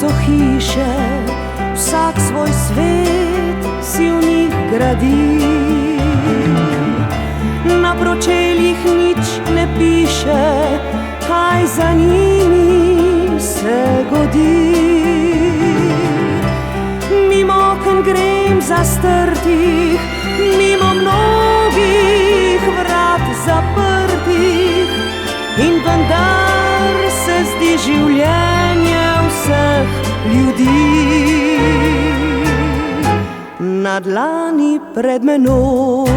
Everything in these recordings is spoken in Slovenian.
so hiše, vsak svoj svet si v njih gradi. Na pročeljih nič ne piše, kaj za njimi se godi. Mimo oken grem zastrtih, mimo mnogih vrat zaprtih, in vendar se zdi življenje vseh ljudi na dlani pred menoj.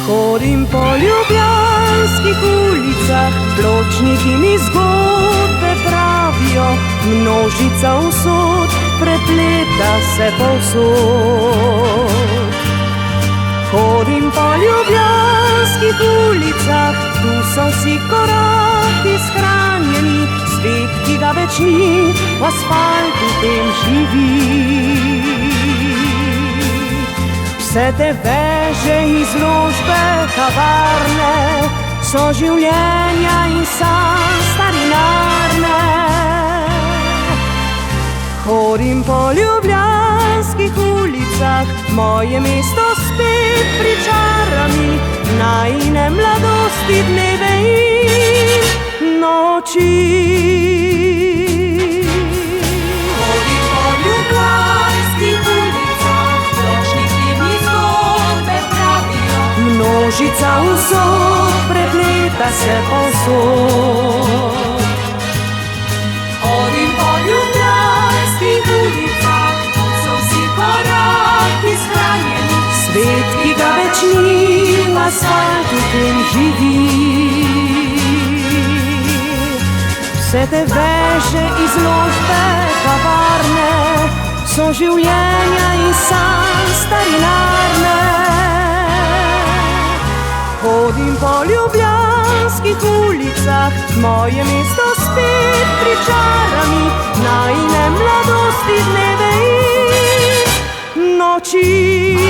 Hodim po ljubljanskih ulicah, pločniki mi zgodbe pravijo, množica usod prepleta se povsod. Hodim po ljubljanskih ulicah, tu so vsi koraki shranjeni, svet, ki ga več ni, v asfaltu tem živi. Vse te veže, izložbe, kavarne so življenja in sam starinarne. Hodim po ljubljanskih ulicah, moje mesto spet pričarami, najine mladosti dneve in noči. Hodim po ljubljanskih ulicah, pločniki mi zgodbe pravijo, množica usod prepleta se povsod. Hodim po ljubljanskih ulicah, so vsi koraki shranjeni, svet, ki ga več ni, v asfaltu tem živi. Vse te veže, izložbe, kavarne so življenja in sam starinarne. Hodim po ljubljanskih ulicah, moje mesto spet pričarami, najine mladosti dneve in noči.